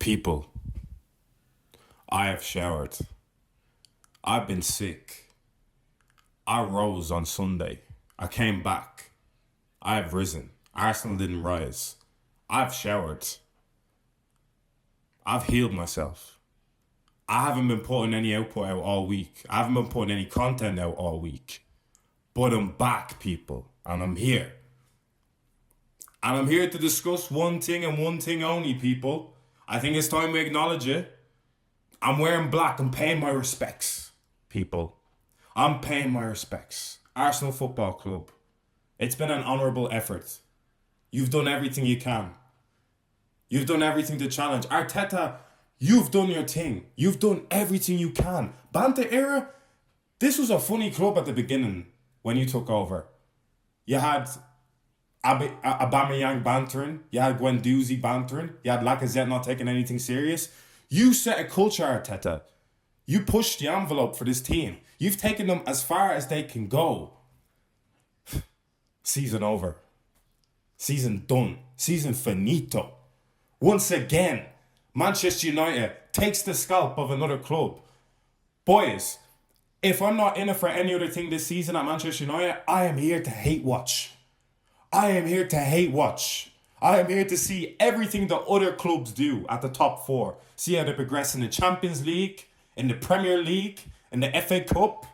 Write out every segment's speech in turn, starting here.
People, I have showered. I've been sick. I rose on Sunday. I came back. I have risen. Arsenal didn't rise. I've showered. I've healed myself. I haven't been putting any output out all week. I haven't been putting any content out all week. But I'm back, people. And I'm here. And I'm here to discuss one thing and one thing only, people. I think it's time we acknowledge it. I'm wearing black. I'm paying my respects, people. I'm paying my respects. Arsenal Football Club. It's been an honourable effort. You've done everything you can. You've done everything to challenge. Arteta, you've done your thing. You've done everything you can. Banter era, this was a funny club at the beginning when you took over. You had Aubameyang bantering. You had Guendouzi bantering. You had Lacazette not taking anything serious. You set a culture, Arteta. You pushed the envelope for this team. You've taken them as far as they can go. Season over. Season done. Season finito. Once again, Manchester United takes the scalp of another club. Boys, if I'm not in it for any other thing this season at Manchester United, I am here to hate watch. I am here to hate watch. I am here to see everything the other clubs do at the top four. See how they progress in the Champions League, in the Premier League, in the FA Cup,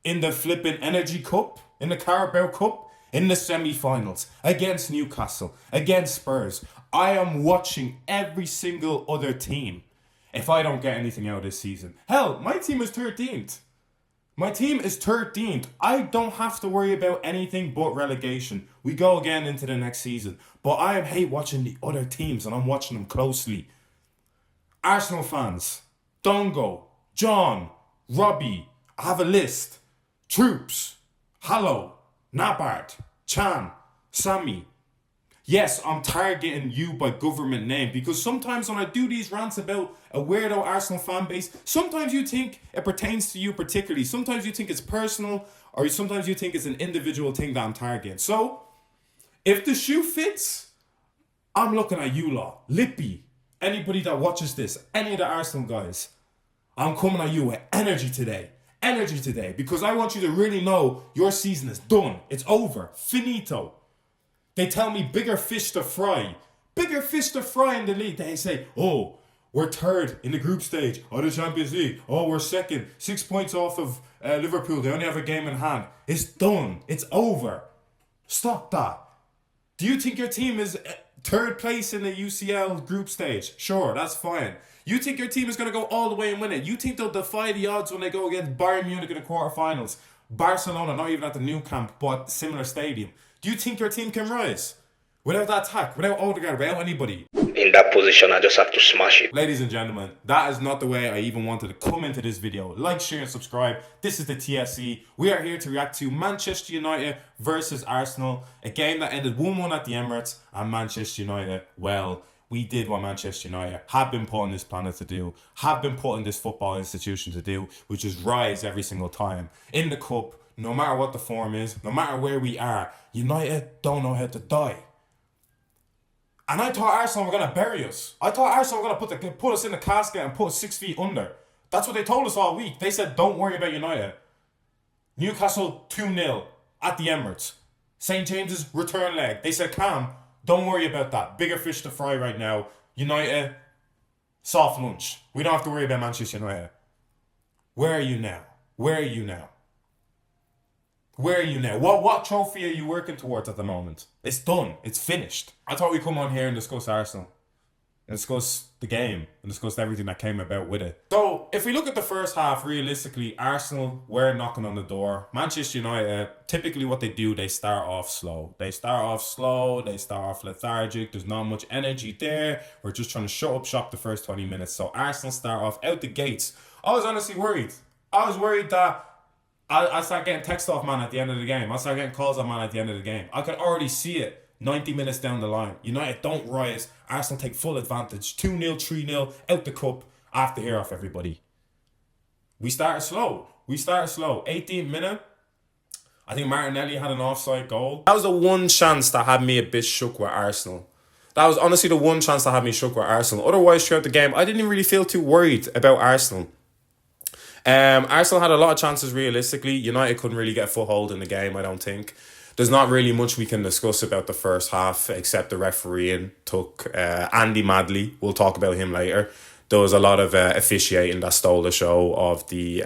in the flipping Energy Cup, in the Carabao Cup, in the semi-finals, against Newcastle, against Spurs. I am watching every single other team if I don't get anything out of this season. Hell, my team is 13th. My team is 13th. I don't have to worry about anything but relegation. We go again into the next season. But I hate watching the other teams and I'm watching them closely. Arsenal fans, Dongo, John, Robbie, I have a list. Troops, Hallow, Nabard, Chan, Sammy. Yes, I'm targeting you by government name because sometimes when I do these rants about a weirdo Arsenal fan base, sometimes you think it pertains to you particularly. Sometimes you think it's personal or sometimes you think it's an individual thing that I'm targeting. So, if the shoe fits, I'm looking at you lot. Lippy, anybody that watches this, any of the Arsenal guys, I'm coming at you with energy today. Energy today because I want you to really know your season is done. It's over. Finito. They tell me bigger fish to fry. Bigger fish to fry in the league. They say, oh, we're third in the group stage of the Champions League. Oh, we're second. 6 points off of Liverpool. They only have a game in hand. It's done. It's over. Stop that. Do you think your team is third place in the UCL group stage? Sure, that's fine. You think your team is going to go all the way and win it? You think they'll defy the odds when they go against Bayern Munich in the quarterfinals? Barcelona, not even at the new camp, but similar stadium. Do you think your team can rise? Without that attack, without Odegaard, without anybody? In that position, I just have to smash it. Ladies and gentlemen, that is not the way I even wanted to come into this video. Like, share, and subscribe. This is the TSC. We are here to react to Manchester United versus Arsenal. A game that ended 1-1 at the Emirates. And Manchester United, well, we did what Manchester United have been put on this planet to do, have been put in this football institution to do, which is rise every single time. In the cup, no matter what the form is, no matter where we are, United don't know how to die. And I thought Arsenal were going to bury us. I thought Arsenal were going to put us in the casket and put us 6 feet under. That's what they told us all week. They said, don't worry about United. Newcastle 2-0 at the Emirates. St. James's return leg. They said, calm, don't worry about that. Bigger fish to fry right now. United, soft lunch. We don't have to worry about Manchester United. Where are you now? Where are you now? Where are you now? What trophy are you working towards at the moment? It's done. It's finished. I thought we'd come on here and discuss Arsenal. And discuss the game. And discuss everything that came about with it. So, if we look at the first half, realistically, Arsenal were knocking on the door. Manchester United, typically what they do, they start off slow. They start off lethargic. There's not much energy there. We're just trying to shut up shop the first 20 minutes. So, Arsenal start off out the gates. I was honestly worried. I was worried that I start getting text off man at the end of the game. I start getting calls off man at the end of the game. I could already see it 90 minutes down the line. United don't rise. Arsenal take full advantage. 2-0, 3-0, out the cup. I have to hear off everybody. We started slow. 18th minute. I think Martinelli had an offside goal. That was the one chance that had me a bit shook with Arsenal. That was honestly the one chance that had me shook with Arsenal. Otherwise, throughout the game, I didn't really feel too worried about Arsenal. Arsenal had a lot of chances realistically. United couldn't really get a foothold in the game, I don't think. There's not really much we can discuss about the first half except the refereeing took Andy Madley. We'll talk about him later. There was a lot of officiating that stole the show of the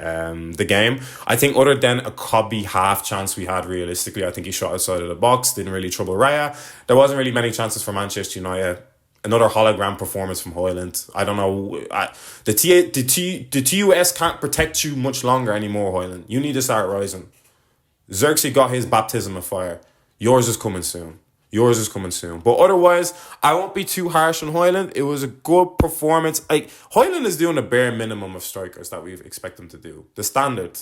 game. I think other than a Cobby half chance we had realistically, I think he shot outside of the box, didn't really trouble Raya. There wasn't really many chances for Manchester United. Another hologram performance from Højlund. I don't know. The TUS can't protect you much longer anymore, Højlund. You need to start rising. Xerxes got his baptism of fire. Yours is coming soon. But otherwise, I won't be too harsh on Højlund. It was a good performance. Højlund is doing the bare minimum of strikers that we expect him to do. The standard.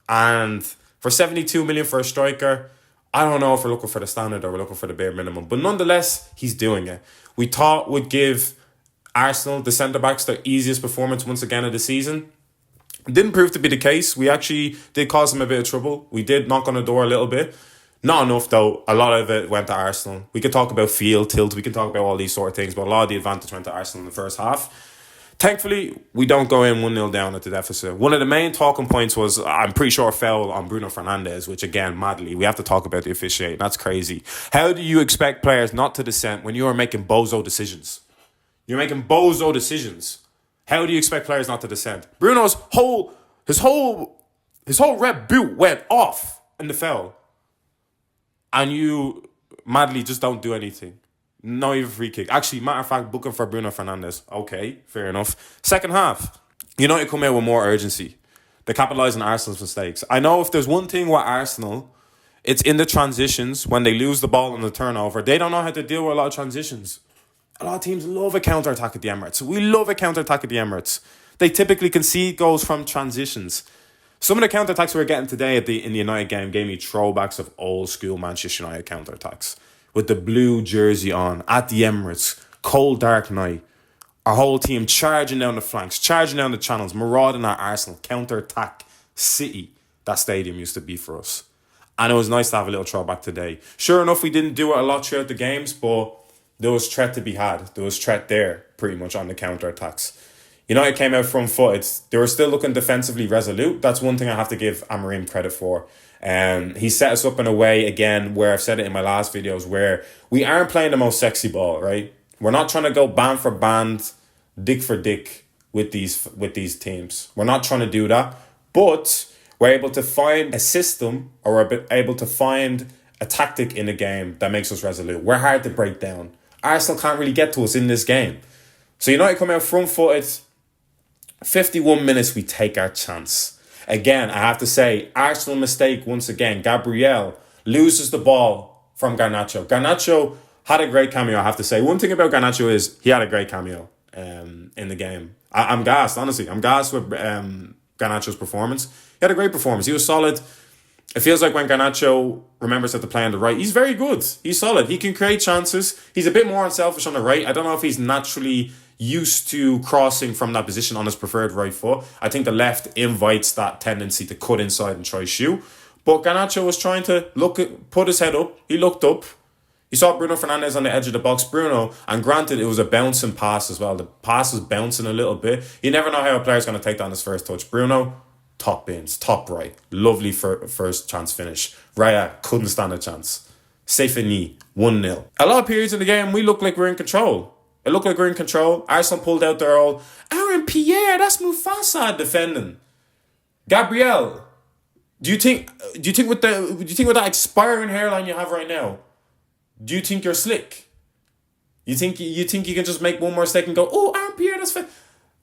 And for 72 million for a striker, I don't know if we're looking for the standard or we're looking for the bare minimum. But nonetheless, he's doing it. We thought would give Arsenal, the centre-backs, their easiest performance once again of the season. Didn't prove to be the case. We actually did cause them a bit of trouble. We did knock on the door a little bit. Not enough, though. A lot of it went to Arsenal. We could talk about field tilt. We can talk about all these sort of things. But a lot of the advantage went to Arsenal in the first half. Thankfully, we don't go in 1-0 down at the deficit. One of the main talking points was, I'm pretty sure, a foul on Bruno Fernandes, which, again, madly, we have to talk about the officiating. That's crazy. How do you expect players not to dissent when you are making bozo decisions? You're making bozo decisions. How do you expect players not to dissent? Bruno's whole red boot went off in the foul. And you madly just don't do anything. Not even free kick. Actually, matter of fact, booking for Bruno Fernandes. Okay, fair enough. Second half, United come out with more urgency. They capitalise on Arsenal's mistakes. I know if there's one thing with Arsenal, it's in the transitions. When they lose the ball on the turnover, they don't know how to deal with a lot of transitions. A lot of teams love a counter-attack at the Emirates. We love a counter-attack at the Emirates. They typically concede goals from transitions. Some of the counter-attacks we were getting today in the United game gave me throwbacks of old-school Manchester United counter-attacks. With the blue jersey on, at the Emirates, cold, dark night. Our whole team charging down the flanks, charging down the channels, marauding at Arsenal, counter-attack city. That stadium used to be for us. And it was nice to have a little throwback today. Sure enough, we didn't do it a lot throughout the games, but there was threat to be had. There was threat there, pretty much, on the counter-attacks. United came out front-footed. They were still looking defensively resolute. That's one thing I have to give Amorim credit for. He set us up in a way, again, where I've said it in my last videos, where we aren't playing the most sexy ball, right? We're not trying to go band for band, dick for dick with these teams. We're not trying to do that. But we're able to find a system, or we're able to find a tactic in the game that makes us resolute. We're hard to break down. Arsenal can't really get to us in this game. So United come out front-footed. 51 minutes, we take our chance. Again, I have to say, Arsenal mistake once again. Gabriel loses the ball from Garnacho. Garnacho had a great cameo, I have to say. One thing about Garnacho is he had a great cameo in the game. I'm gassed, honestly. I'm gassed with Garnacho's performance. He had a great performance. He was solid. It feels like when Garnacho remembers how to play on the right, he's very good. He's solid. He can create chances. He's a bit more unselfish on the right. I don't know if he's naturally used to crossing from that position on his preferred right foot. I think the left invites that tendency to cut inside and try shoot. But Garnacho was trying to put his head up. He looked up. He saw Bruno Fernandes on the edge of the box. Bruno, and granted, it was a bouncing pass as well. The pass was bouncing a little bit. You never know how a player's going to take that on his first touch. Bruno, top bins, top right. Lovely first chance finish. Raya couldn't stand a chance. C'est fini, 1-0. A lot of periods in the game, we look like we're in control. It looked like we're in control. Arsenal pulled out their old Aaron Pierre, that's Mufasa defending. Gabriel, do you think with that expiring hairline you have right now, do you think you're slick? You think you can just make one more mistake and go, oh, Aaron Pierre, that's fine.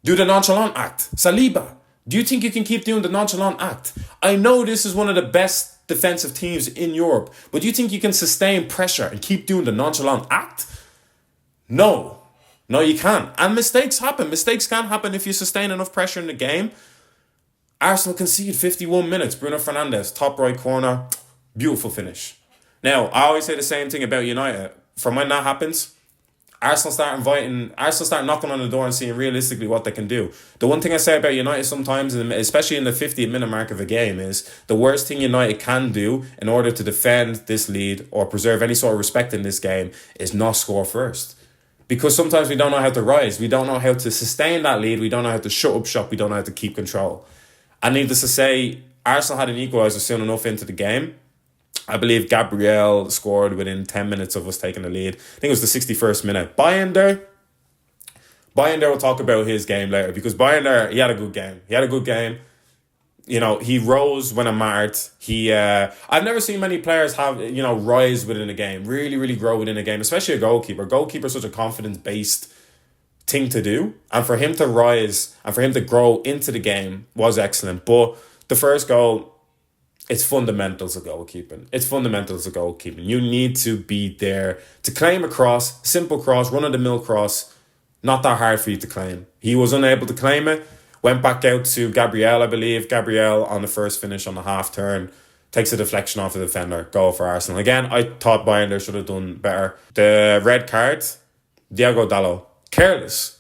Do the nonchalant act. Saliba, do you think you can keep doing the nonchalant act? I know this is one of the best defensive teams in Europe, but do you think you can sustain pressure and keep doing the nonchalant act? No, you can't. And mistakes happen. Mistakes can happen if you sustain enough pressure in the game. Arsenal conceded 51 minutes. Bruno Fernandes, top right corner. Beautiful finish. Now, I always say the same thing about United. From when that happens, Arsenal start knocking on the door and seeing realistically what they can do. The one thing I say about United sometimes, especially in the 50th minute mark of a game, is the worst thing United can do in order to defend this lead or preserve any sort of respect in this game is not score first. Because sometimes we don't know how to rise. We don't know how to sustain that lead. We don't know how to shut up shop. We don't know how to keep control. And needless to say, Arsenal had an equaliser soon enough into the game. I believe Gabriel scored within 10 minutes of us taking the lead. I think it was the 61st minute. Bayern will talk about his game later, because Bayern, he had a good game. You know, he rose when it mattered. I've never seen many players have, rise within a game, really, really grow within a game, especially a goalkeeper. Goalkeeper is such a confidence-based thing to do. And for him to rise and for him to grow into the game was excellent. But the first goal, it's fundamentals of goalkeeping. You need to be there to claim a cross, simple cross, run-of-the-mill cross. Not that hard for you to claim. He was unable to claim it. Went back out to Gabriel, I believe. Gabriel on the first finish on the half turn. Takes a deflection off the defender. Goal for Arsenal. Again, I thought Bayern should have done better. The red card, Diogo Dalot. Careless.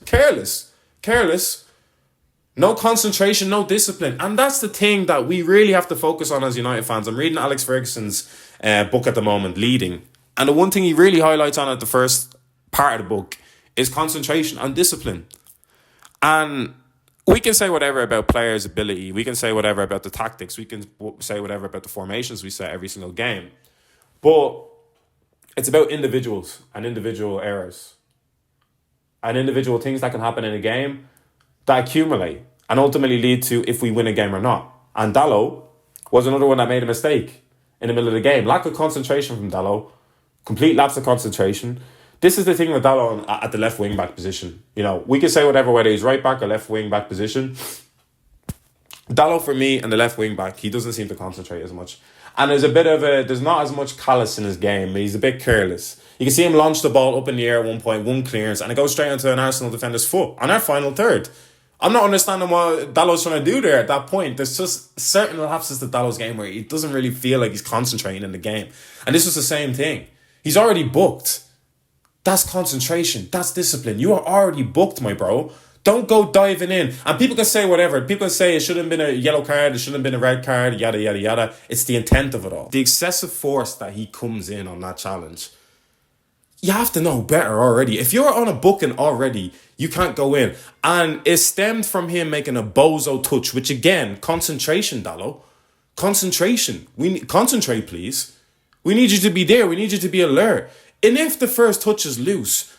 No concentration, no discipline. And that's the thing that we really have to focus on as United fans. I'm reading Alex Ferguson's book at the moment, Leading. And the one thing he really highlights on at the first part of the book is concentration and discipline. And we can say whatever about players' ability. We can say whatever about the tactics. We can say whatever about the formations we set every single game. But it's about individuals and individual errors. And individual things that can happen in a game that accumulate and ultimately lead to if we win a game or not. And Dalot was another one that made a mistake in the middle of the game. Lack of concentration from Dalot. Complete lapse of concentration. This is the thing with Dalot at the left wing back position. We can say whatever, whether he's right back or left wing back position. Dalot, for me, and the left wing back, he doesn't seem to concentrate as much. And there's not as much callous in his game. He's a bit careless. You can see him launch the ball up in the air at one point, one clearance, and it goes straight into an Arsenal defender's foot on our final third. I'm not understanding what Dalot's trying to do there at that point. There's just certain lapses to Dalot's game where he doesn't really feel like he's concentrating in the game. And this was the same thing. He's already booked. That's concentration. That's discipline. You are already booked, my bro. Don't go diving in. And people can say whatever. People can say it shouldn't have been a yellow card, it shouldn't have been a red card, yada, yada, yada. It's the intent of it all. The excessive force that he comes in on that challenge. You have to know better already. If you're on a booking already, you can't go in. And it stemmed from him making a bozo touch, which again, concentration, Dalot. Concentration. Concentrate, please. We need you to be there. We need you to be alert. And if the first touch is loose,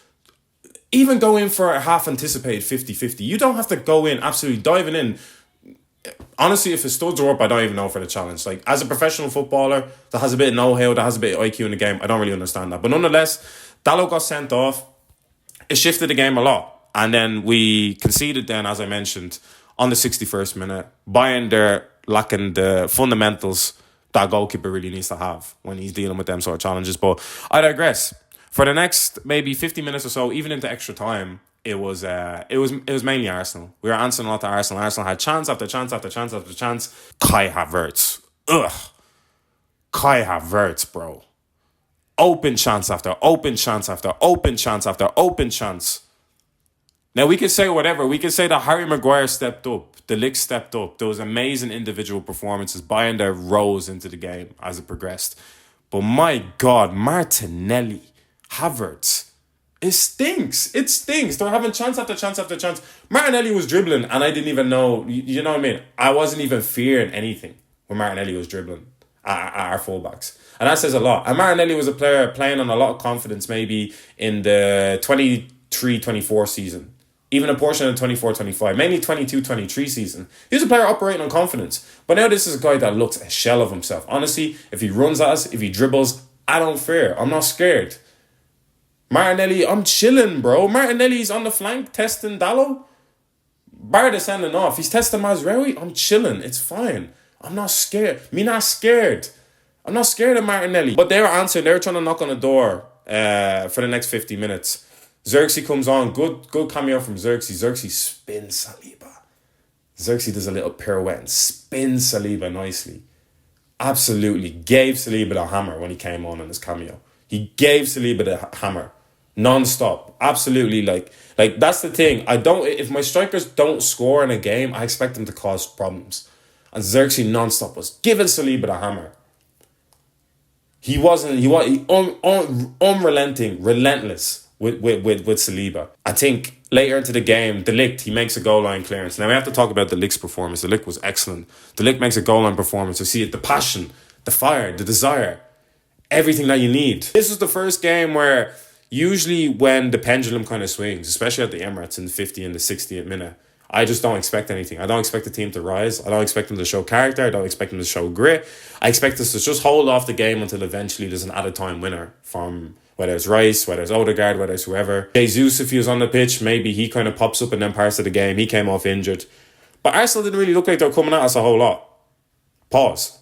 even go in for a half anticipated 50-50. You don't have to go in absolutely diving in. Honestly, if his studs are up, I don't even know for the challenge. Like, as a professional footballer that has a bit of know-how, that has a bit of IQ in the game, I don't really understand that. But nonetheless, Dalot got sent off. It shifted the game a lot. And then we conceded then, as I mentioned, on the 61st minute. Bayern there lacking the fundamentals that goalkeeper really needs to have when he's dealing with them sort of challenges. But I digress. For the next maybe 50 minutes or so, even into extra time, it was mainly Arsenal. We were answering a lot to Arsenal. Arsenal had chance after chance after chance after chance. Kai Havertz. Kai Havertz, bro. Open chance after open chance after open chance after open chance. Now, we could say whatever. We could say that Harry Maguire stepped up. De Ligt stepped up. There was amazing individual performances. Bayern there rose into the game as it progressed. But my God, Martinelli, Havertz, it stinks. It stinks. They're having chance after chance after chance. Martinelli was dribbling and I didn't even know. You know what I mean? I wasn't even fearing anything when Martinelli was dribbling at our fullbacks. And that says a lot. And Martinelli was a player playing on a lot of confidence maybe in the 23-24 season. Even a portion of the 24-25, mainly 22-23 season. He was a player operating on confidence. But now this is a guy that looks a shell of himself. Honestly, if he runs at us, if he dribbles, I don't fear. I'm not scared. Martinelli, I'm chilling, bro. Martinelli's on the flank testing Dalot. Barda sending off. He's testing Mazraoui. I'm chilling. It's fine. I'm not scared. Me not scared. I'm not scared of Martinelli. But they were answering. They were trying to knock on the door for the next 50 minutes. Xerxes comes on. Good cameo from Xerxes. Xerxes spins Saliba. Xerxes does a little pirouette and spins Saliba nicely. Absolutely. Gave Saliba the hammer when he came on in his cameo. He gave Saliba the hammer. Non-stop. Absolutely. Like that's the thing. If my strikers don't score in a game, I expect them to cause problems. And Xerxes non-stop was giving Saliba the hammer. He was unrelenting, relentless with Saliba. I think later into the game, De Ligt, he makes a goal line clearance. Now we have to talk about De Ligt's performance. De Ligt was excellent. De Ligt makes a goal line performance. You see it, the passion, the fire, the desire, everything that you need. This was the first game where usually when the pendulum kind of swings, especially at the Emirates in the 50th and the 60th minute, I just don't expect anything. I don't expect the team to rise. I don't expect them to show character. I don't expect them to show grit. I expect us to just hold off the game until eventually there's an added time winner from whether it's Rice, whether it's Odegaard, whether it's whoever. Jesus, if he was on the pitch, maybe he kind of pops up in them parts of the game. He came off injured. But Arsenal didn't really look like they were coming at us a whole lot. Pause.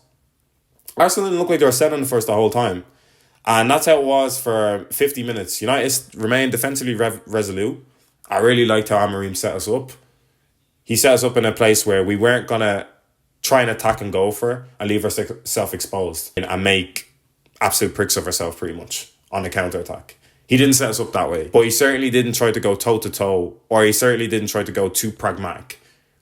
Arsenal didn't look like they were set on the first the whole time. And that's how it was for 50 minutes. United remained defensively resolute. I really liked how Amorim set us up. He set us up in a place where we weren't going to try and attack and go for it and leave ourselves exposed and make absolute pricks of ourselves pretty much on the counter-attack. He didn't set us up that way. But he certainly didn't try to go toe-to-toe, or he certainly didn't try to go too pragmatic,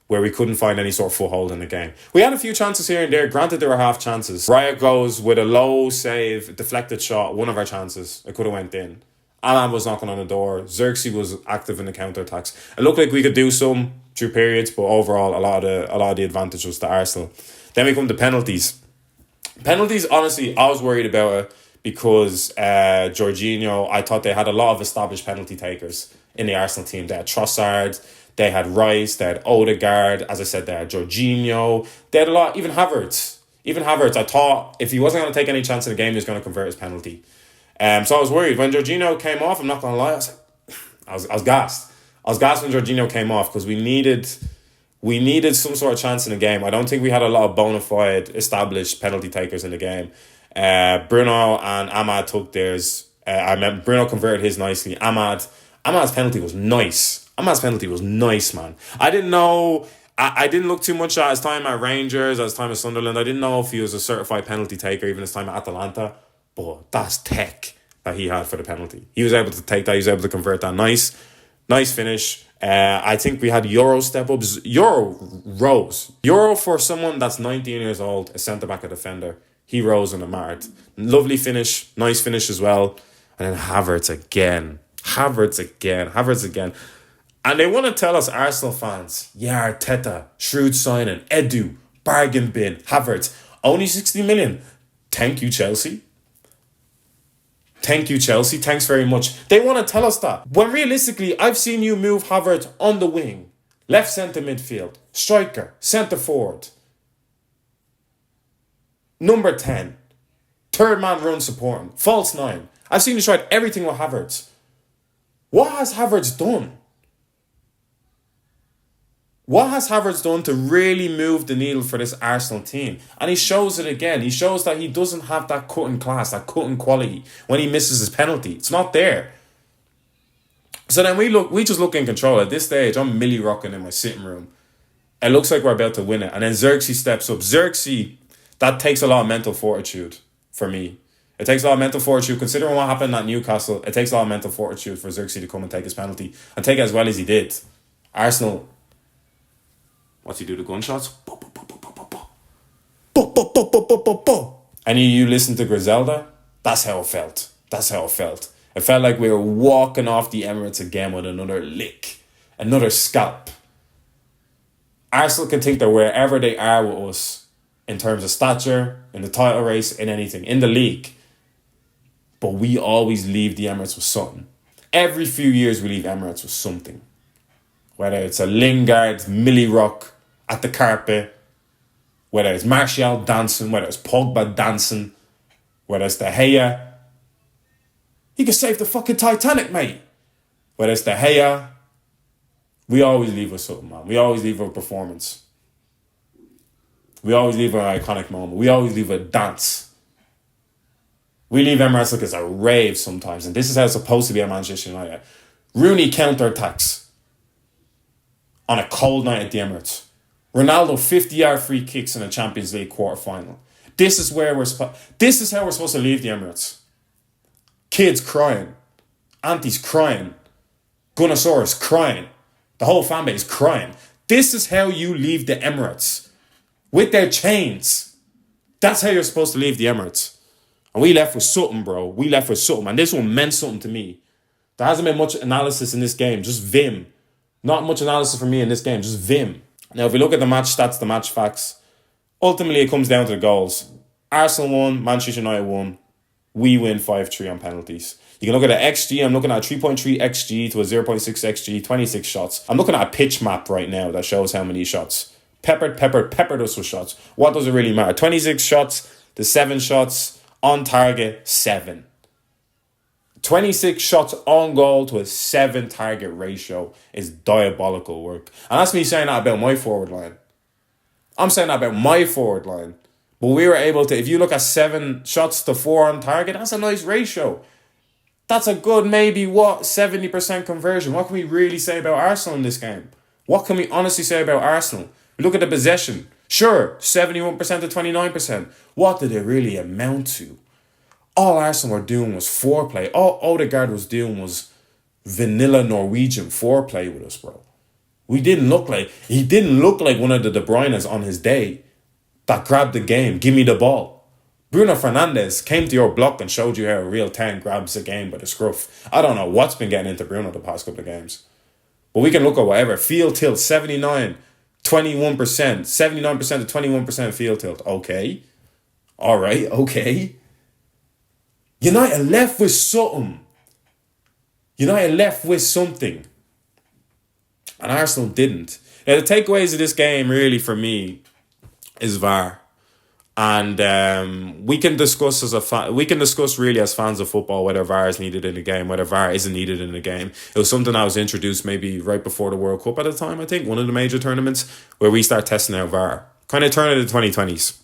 where we couldn't find any sort of foothold in the game. We had a few chances here and there. Granted, there were half chances. Raya goes with a low save, deflected shot, one of our chances. It could have went in. Alan was knocking on the door. Xerxes was active in the counter-attacks. It looked like we could do some through periods, but overall, a lot of the advantage was to Arsenal. Then we come to penalties. Penalties, honestly, I was worried about it because Jorginho, I thought they had a lot of established penalty takers in the Arsenal team. They had Trossard, they had Rice, they had Odegaard, as I said, they had Jorginho. They had a lot, even Havertz. I thought if he wasn't going to take any chance in the game, he was going to convert his penalty. So I was worried. When Jorginho came off, I'm not going to lie, I was gassed. I was gassed when Jorginho came off because we needed some sort of chance in the game. I don't think we had a lot of bona fide established penalty takers in the game. Bruno and Ahmad took theirs. Bruno converted his nicely. Ahmad's penalty was nice. Man. I didn't know. I didn't look too much at his time at Rangers, at his time at Sunderland. I didn't know if he was a certified penalty taker, even his time at Atalanta. But that's tech that he had for the penalty. He was able to take that. He was able to convert that. Nice finish. I think we had Euro step-ups. Euro rose. Euro for someone that's 19 years old, a centre-back, a defender. He rose and it mattered. Lovely finish. Nice finish as well. And then Havertz again. And they want to tell us Arsenal fans, yeah, Arteta, shrewd signing, Edu, bargain bin, Havertz, only 60 million. Thank you, Chelsea. Thanks very much. They want to tell us that. When realistically, I've seen you move Havertz on the wing, left centre midfield, striker, centre forward, number 10, third man run supporting, false 9. I've seen you try everything with Havertz. What has Havertz done? What has Havertz done to really move the needle for this Arsenal team? And he shows it again. He shows that he doesn't have that cutting class, that cutting quality when he misses his penalty. It's not there. So then we just look in control. At this stage, I'm milli rocking in my sitting room. It looks like we're about to win it. And then Xerxes steps up. Xerxes, that takes a lot of mental fortitude for me. It takes a lot of mental fortitude. Considering what happened at Newcastle, it takes a lot of mental fortitude for Xerxes to come and take his penalty. And take it as well as he did. Arsenal... What's he do? The gunshots? And you listen to Griselda? That's how it felt. It felt like we were walking off the Emirates again with another lick. Another scalp. Arsenal can think that wherever they are with us, in terms of stature, in the title race, in anything, in the league. But we always leave the Emirates with something. Every few years we leave Emirates with something. Whether it's a Lingard, Millie Rock at the carpet, whether it's Martial dancing, whether it's Pogba dancing, whether it's De Gea. He could save the fucking Titanic, mate. Whether it's De Gea, we always leave with something, man. We always leave with a performance. We always leave with an iconic moment. We always leave with a dance. We leave Emirates like it's a rave sometimes, and this is how it's supposed to be at Manchester United. Rooney counter-attacks on a cold night at the Emirates. Ronaldo 50-yard free kicks in a Champions League quarter-final. This is how we're supposed to leave the Emirates. Kids crying. Aunties crying. Gunnosaurus crying. The whole fan base crying. This is how you leave the Emirates. With their chains. That's how you're supposed to leave the Emirates. And we left with something, bro. And this one meant something to me. There hasn't been much analysis in this game, just vim. Not much analysis from me in this game, just vim. Now, if we look at the match stats, the match facts, ultimately it comes down to the goals. Arsenal won, Manchester United won. We win 5-3 on penalties. You can look at the XG. I'm looking at 3.3 XG to a 0.6 XG, 26 shots. I'm looking at a pitch map right now that shows how many shots. Peppered us with shots. What does it really matter? 26 shots to 7 shots, on target, 7. 26 shots on goal to a 7 target ratio is diabolical work. And that's me saying that about my forward line. I'm saying that about my forward line. But we were able to, if you look at 7 shots to 4 on target, that's a nice ratio. That's a good, maybe, 70% conversion. What can we really say about Arsenal in this game? What can we honestly say about Arsenal? Look at the possession. Sure, 71% to 29%. What did it really amount to? All Arsenal were doing was foreplay. All Odegaard was doing was vanilla Norwegian foreplay with us, bro. He didn't look like one of the De Bruynes on his day that grabbed the game. Give me the ball. Bruno Fernandes came to your block and showed you how a real 10 grabs a game by the scruff. I don't know what's been getting into Bruno the past couple of games. But we can look at whatever. Field tilt, 21%. 79% to 21% field tilt. Okay. All right, okay. United left with something. And Arsenal didn't. Now, the takeaways of this game, really, for me, is VAR. And we can discuss really as fans of football whether VAR is needed in the game, whether VAR isn't needed in the game. It was something that was introduced maybe right before the World Cup at the time, I think, one of the major tournaments where we start testing out VAR. Kind of turn of the 2020s.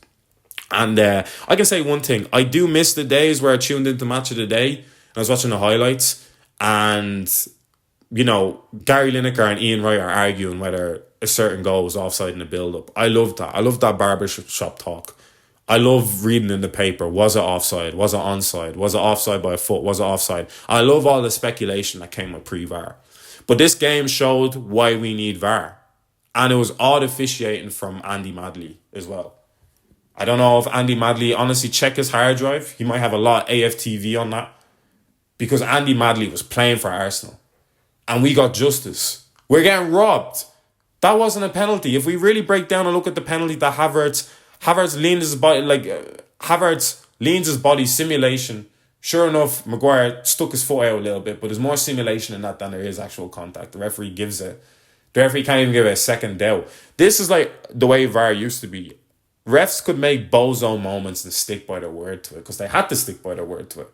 And I can say one thing. I do miss the days where I tuned into Match of the Day and I was watching the highlights and, Gary Lineker and Ian Wright are arguing whether a certain goal was offside in the build-up. I love that. I love that barbershop talk. I love reading in the paper. Was it offside? Was it onside? Was it offside by a foot? Was it offside? I love all the speculation that came with pre-VAR. But this game showed why we need VAR. And it was odd officiating from Andy Madley as well. I don't know if Andy Madley, honestly, check his hard drive. He might have a lot of AFTV on that. Because Andy Madley was playing for Arsenal. And we got justice. We're getting robbed. That wasn't a penalty. If we really break down and look at the penalty that Havertz leans his body, simulation. Sure enough, Maguire stuck his foot out a little bit, but there's more simulation in that than there is actual contact. The referee can't even give it a second doubt. This is like the way VAR used to be. Refs could make bozo moments and stick by their word to it because they had to stick by their word to it.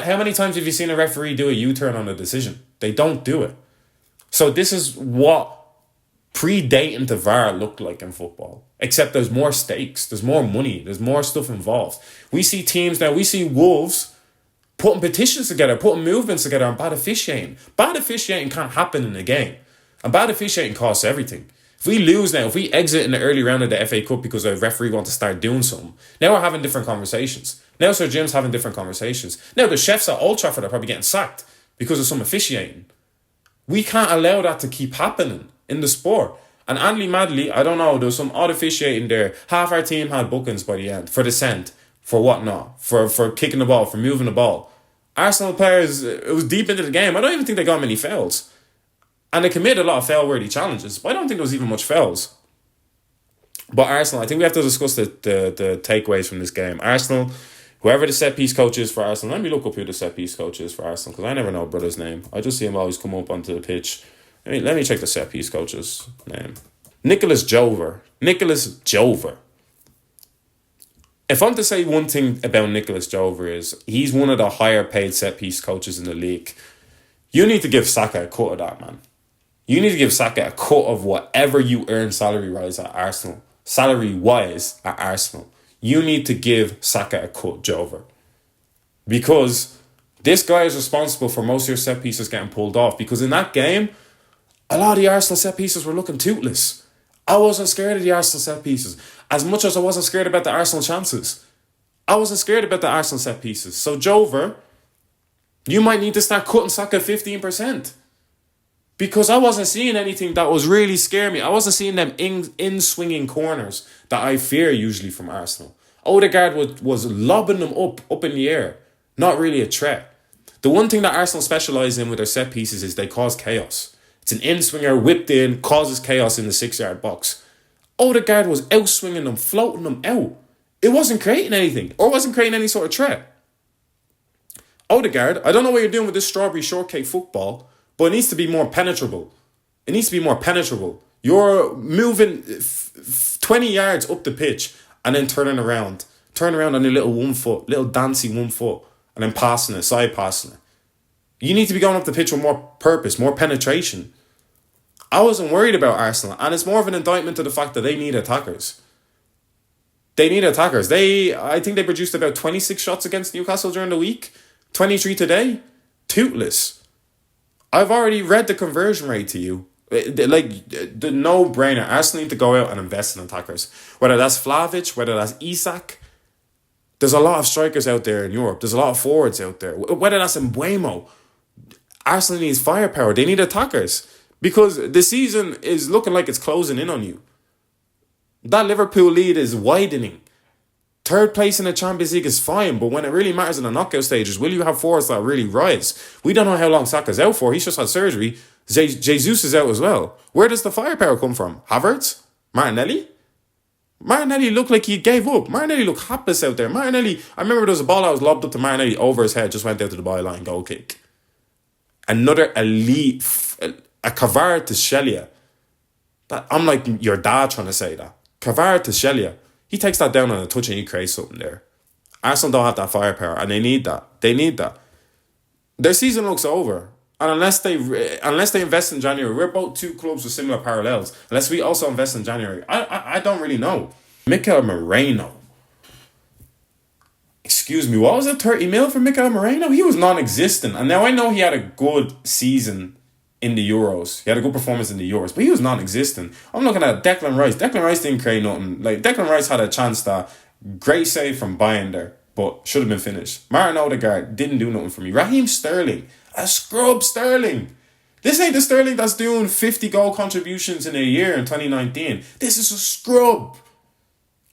How many times have you seen a referee do a U-turn on a decision? They don't do it. So this is what predating the VAR looked like in football. Except there's more stakes, there's more money, there's more stuff involved. We see teams now, we see Wolves putting petitions together, putting movements together on bad officiating. Bad officiating can't happen in a game. And bad officiating costs everything. If we lose now, if we exit in the early round of the FA Cup because a referee wants to start doing something, now we're having different conversations. Now Sir Jim's having different conversations. Now the chefs at Old Trafford are probably getting sacked because of some officiating. We can't allow that to keep happening in the sport. And Andy Madley, I don't know, there was some odd officiating there. Half our team had bookings by the end for dissent, for whatnot, for kicking the ball, for moving the ball. Arsenal players, it was deep into the game. I don't even think they got many fouls. And they committed a lot of foul-worthy challenges, but I don't think there was even much fouls. But Arsenal, I think we have to discuss the takeaways from this game. Arsenal, whoever the set-piece coach is for Arsenal, let me look up who the set-piece coach is for Arsenal, because I never know brother's name. I just see him always come up onto the pitch. Let me check the set-piece coach's name. Nicholas Jover. If I'm to say one thing about Nicholas Jover is he's one of the higher paid set-piece coaches in the league. You need to give Saka a cut of that, man. You need to give Saka a cut of whatever you earn salary-wise at Arsenal. Salary-wise at Arsenal. You need to give Saka a cut, Jover. Because this guy is responsible for most of your set-pieces getting pulled off. Because in that game, a lot of the Arsenal set-pieces were looking toothless. I wasn't scared of the Arsenal set-pieces. As much as I wasn't scared about the Arsenal chances. I wasn't scared about the Arsenal set-pieces. So, Jover, you might need to start cutting Saka 15%. Because I wasn't seeing anything that was really scaring me. I wasn't seeing them in-swinging corners that I fear usually from Arsenal. Odegaard was lobbing them up in the air. Not really a threat. The one thing that Arsenal specialise in with their set pieces is they cause chaos. It's an in-swinger whipped in, causes chaos in the 6-yard box. Odegaard was out-swinging them, floating them out. It wasn't creating anything, or wasn't creating any sort of threat. Odegaard, I don't know what you're doing with this strawberry shortcake football, but it needs to be more penetrable. It needs to be more penetrable. You're moving 20 yards up the pitch and then turning around. Turn around on your little 1 foot, little dancey 1 foot, and then passing it, side passing it. You need to be going up the pitch with more purpose, more penetration. I wasn't worried about Arsenal, and it's more of an indictment to the fact that they need attackers. They need attackers. I think they produced about 26 shots against Newcastle during the week. 23 today. Toothless. I've already read the conversion rate to you. Like, the no-brainer. Arsenal need to go out and invest in attackers. Whether that's Vlahovic, whether that's Isak. There's a lot of strikers out there in Europe. There's a lot of forwards out there. Whether that's Mbuemo. Arsenal needs firepower. They need attackers. Because the season is looking like it's closing in on you. That Liverpool lead is widening. Third place in the Champions League is fine, but when it really matters in the knockout stages, will you have forwards that really rise? We don't know how long Saka's out for. He's just had surgery. Jesus is out as well. Where does the firepower come from? Havertz? Martinelli? Martinelli looked like he gave up. Martinelli looked hapless out there. Martinelli, I remember there was a ball that was lobbed up to Martinelli over his head, just went out to the byline, goal kick. Another elite, a Kvaratskhelia. I'm like your dad trying to say that. Kvaratskhelia. He takes that down on a touch and he creates something there. Arsenal don't have that firepower, and they need that. They need that. Their season looks over. And unless they invest in January, we're both two clubs with similar parallels. Unless we also invest in January, I don't really know. Mikel Moreno. Excuse me, what was it? 30 mil for Mikel Moreno? He was non-existent. And now I know he had a good season in the Euros. He had a good performance in the Euros, but he was non-existent. I'm looking at Declan Rice. Declan Rice didn't create nothing. Like, Declan Rice had a chance that great save from Bayern there, but should have been finished. Martin Odegaard didn't do nothing for me. Raheem Sterling. A scrub Sterling. This ain't the Sterling that's doing 50 goal contributions in a year in 2019. This is a scrub.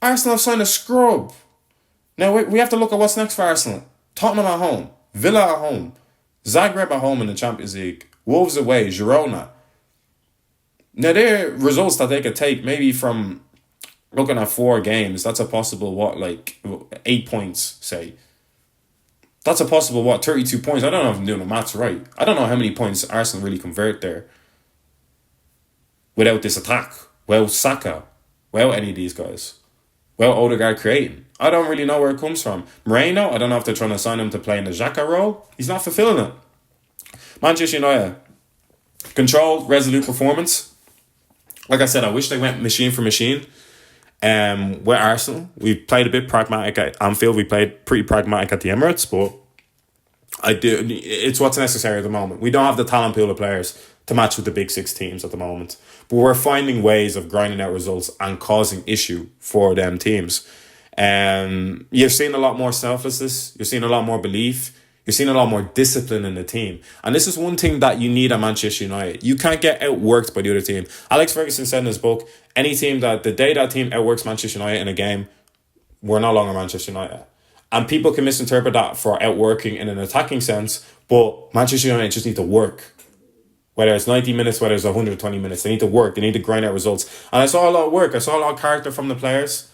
Arsenal have signed a scrub. Now we have to look at what's next for Arsenal. Tottenham at home. Villa at home. Zagreb at home in the Champions League. Wolves away. Girona. Now they're results that they could take maybe from looking at 4 games. That's a possible, 8 points, say. That's a possible, 32 points. I don't know if I'm doing the maths right. I don't know how many points Arsenal really convert there without this attack, without Saka, without any of these guys, without Odegaard creating. I don't really know where it comes from. Moreno, I don't know if they're trying to sign him to play in the Xhaka role. He's not fulfilling it. Manchester United, controlled, resolute performance. Like I said, I wish they went machine for machine. With Arsenal, we played a bit pragmatic at Anfield. We played pretty pragmatic at the Emirates, but it's what's necessary at the moment. We don't have the talent pool of players to match with the big 6 teams at the moment, but we're finding ways of grinding out results and causing issue for them teams. You're seeing a lot more selflessness. You're seeing a lot more belief. You're seeing a lot more discipline in the team. And this is one thing that you need at Manchester United. You can't get outworked by the other team. Alex Ferguson said in his book, any team that the day that team outworks Manchester United in a game, we're no longer Manchester United. And people can misinterpret that for outworking in an attacking sense, but Manchester United just need to work. Whether it's 90 minutes, whether it's 120 minutes, they need to work. They need to grind out results. And I saw a lot of work. I saw a lot of character from the players.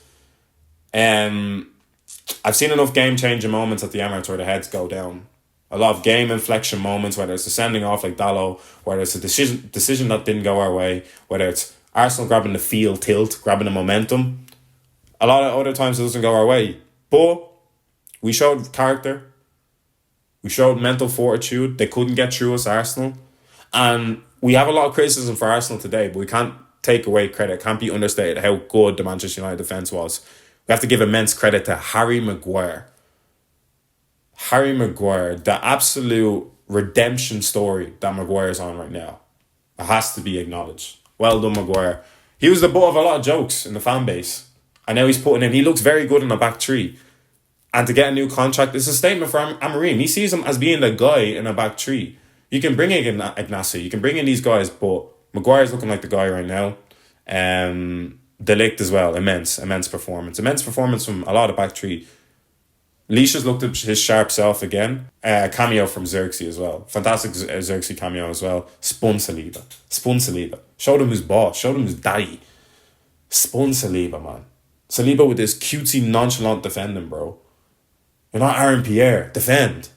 I've seen enough game-changing moments at the Emirates where the heads go down. A lot of game inflection moments, whether it's a sending off like Dalot, whether it's a decision that didn't go our way, whether it's Arsenal grabbing the field tilt, grabbing the momentum. A lot of other times it doesn't go our way. But we showed character. We showed mental fortitude. They couldn't get through us, Arsenal. And we have a lot of criticism for Arsenal today, but we can't take away credit. Can't be understated how good the Manchester United defence was. We have to give immense credit to Harry Maguire. Harry Maguire, the absolute redemption story that Maguire's on right now. It has to be acknowledged. Well done, Maguire. He was the butt of a lot of jokes in the fan base. And now he's putting in. He looks very good in the back three. And to get a new contract, it's a statement for Amorim. He sees him as being the guy in a back three. You can bring in Ignacio. You can bring in these guys, but Maguire's looking like the guy right now. De Ligt as well, immense performance. Immense performance from a lot of back three. Leisha's looked at his sharp self again. Cameo from Xerxes as well. Fantastic Xerxes cameo as well. Spun Saliba. Showed him who's boss. Showed him who's daddy. Spun Saliba, man. Saliba with this cutesy, nonchalant defending, bro. You're not Aaron Pierre. Defend.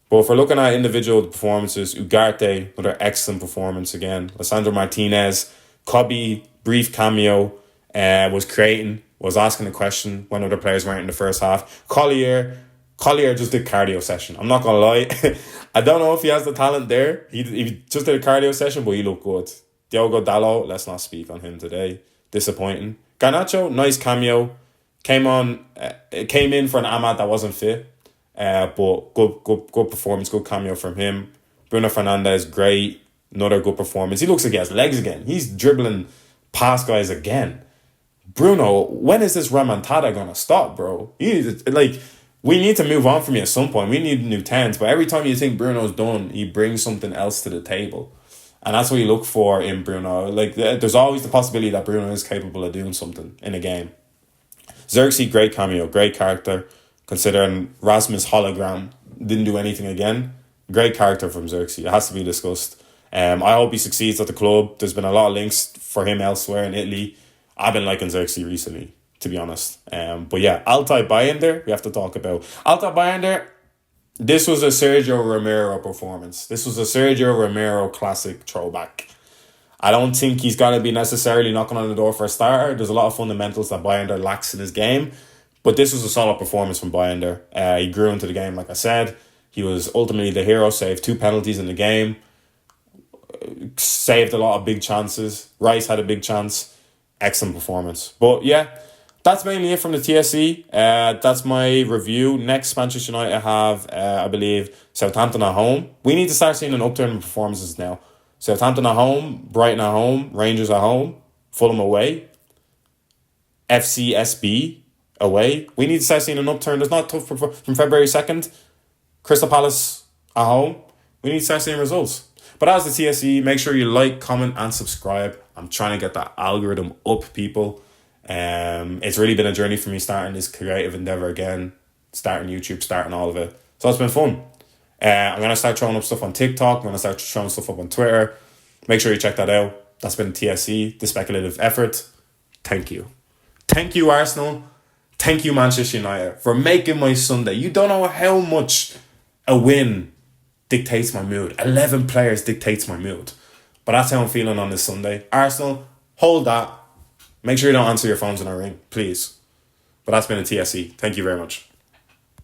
But if we're looking at individual performances, Ugarte, another excellent performance again. Lissandro Martinez, Cobby, brief cameo, was creating, was asking a question when other players weren't in the first half. Collier just did cardio session. I'm not going to lie. I don't know if he has the talent there. He just did a cardio session, but he looked good. Diogo Dalot, let's not speak on him today. Disappointing. Garnacho, nice cameo. Came in for an Ahmad that wasn't fit. But good performance, good cameo from him. Bruno Fernandes, great. Another good performance. He looks like he has legs again. He's dribbling past guys again. Bruno, when is this remontada gonna stop, bro? We need to move on from you at some point. We need new 10s. But every time you think Bruno's done, he brings something else to the table. And that's what you look for in Bruno. Like, there's always the possibility that Bruno is capable of doing something in a game. Xerxes, great cameo, great character. Considering Rasmus Hologram didn't do anything again. Great character from Xerxes. It has to be discussed. I hope he succeeds at the club. There's been a lot of links for him elsewhere in Italy. I've been liking Xerxes recently, to be honest. But yeah, Altay Bayender, we have to talk about. Altay Bayender, this was a Sergio Romero performance. This was a Sergio Romero classic throwback. I don't think he's got to be necessarily knocking on the door for a starter. There's a lot of fundamentals that Bayender lacks in his game. But this was a solid performance from Bayender. He grew into the game, like I said. He was ultimately the hero, saved 2 penalties in the game. Saved a lot of big chances. Rice had a big chance. Excellent performance. But yeah, that's mainly it from the TSC. That's my review. Next, Manchester United have, I believe, Southampton at home. We need to start seeing an upturn in performances now. Southampton at home, Brighton at home, Rangers at home, Fulham away, FCSB away. We need to start seeing an upturn. It's not tough from February 2nd. Crystal Palace at home. We need to start seeing results. But as the TSC, make sure you like, comment, and subscribe. I'm trying to get that algorithm up, people. It's really been a journey for me starting this creative endeavor again, starting YouTube, starting all of it. So it's been fun. I'm going to start throwing up stuff on TikTok. I'm going to start throwing stuff up on Twitter. Make sure you check that out. That's been TSC, the speculative effort. Thank you. Thank you, Arsenal. Thank you, Manchester United, for making my Sunday. You don't know how much a win dictates my mood. 11 players dictates my mood. But that's how I'm feeling on this Sunday. Arsenal, hold that. Make sure you don't answer your phones in a ring, please. But that's been a TSC. Thank you very much.